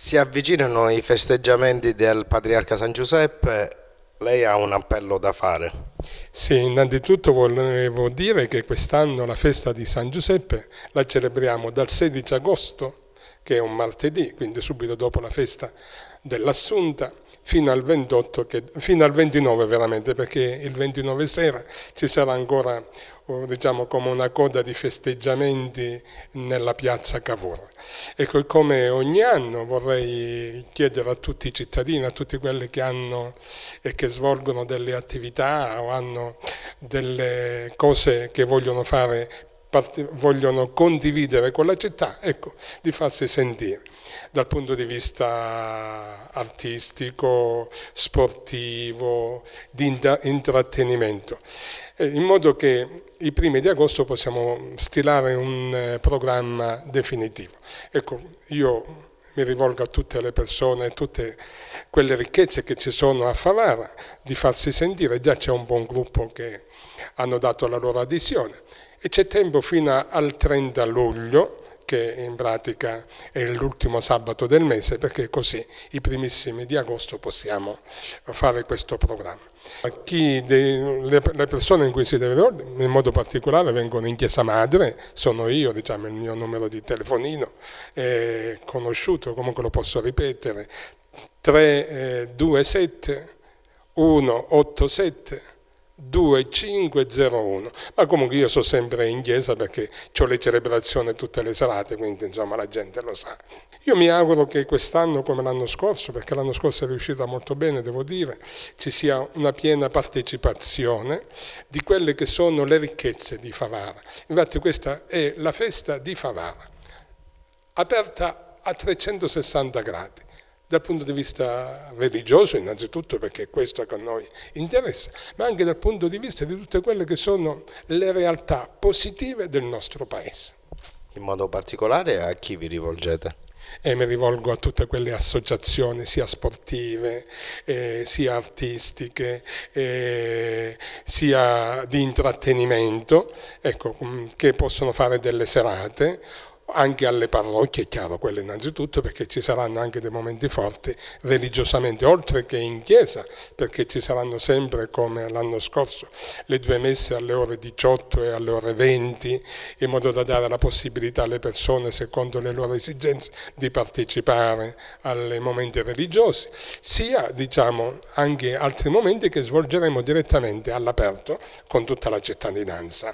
Si avvicinano i festeggiamenti del Patriarca San Giuseppe, lei ha un appello da fare. Sì, innanzitutto volevo dire che quest'anno la festa di San Giuseppe la celebriamo dal 16 agosto, che è un martedì, quindi subito dopo la festa dell'Assunta, fino al 28, fino al 29 veramente, perché il 29 sera ci sarà ancora, diciamo, come una coda di festeggiamenti nella piazza Cavour. Ecco, e come ogni anno vorrei chiedere a tutti i cittadini, a tutti quelli che hanno e che svolgono delle attività o hanno delle cose che vogliono fare, vogliono condividere con la città, ecco, di farsi sentire dal punto di vista artistico, sportivo, di intrattenimento, in modo che i primi di agosto possiamo stilare un programma definitivo. Ecco, io mi rivolgo a tutte le persone, a tutte quelle ricchezze che ci sono a Favara, di farsi sentire. Già c'è un buon gruppo che hanno dato la loro adesione e c'è tempo fino al 30 luglio, che in pratica è l'ultimo sabato del mese, perché così i primissimi di agosto possiamo fare questo programma. Le persone in cui si deve rivolgere, in modo particolare, vengono in Chiesa Madre, sono io, diciamo, il mio numero di telefonino è conosciuto, comunque lo posso ripetere, 327 187 2501, ma comunque io sono sempre in chiesa perché ho le celebrazioni tutte le serate, quindi insomma la gente lo sa. Io mi auguro che quest'anno, come l'anno scorso, perché l'anno scorso è riuscita molto bene, devo dire, ci sia una piena partecipazione di quelle che sono le ricchezze di Favara. Infatti questa è la festa di Favara, aperta a 360 gradi. Dal punto di vista religioso innanzitutto, perché è questo che a noi interessa, ma anche dal punto di vista di tutte quelle che sono le realtà positive del nostro paese. In modo particolare a chi vi rivolgete? E mi rivolgo a tutte quelle associazioni sia sportive, sia artistiche, sia di intrattenimento, ecco, che possono fare delle serate, anche alle parrocchie, è chiaro, quelle innanzitutto, perché ci saranno anche dei momenti forti religiosamente, oltre che in chiesa, perché ci saranno sempre, come l'anno scorso, le due messe alle ore 18 e alle ore 20, in modo da dare la possibilità alle persone, secondo le loro esigenze, di partecipare ai momenti religiosi, sia, diciamo, anche altri momenti che svolgeremo direttamente all'aperto con tutta la cittadinanza.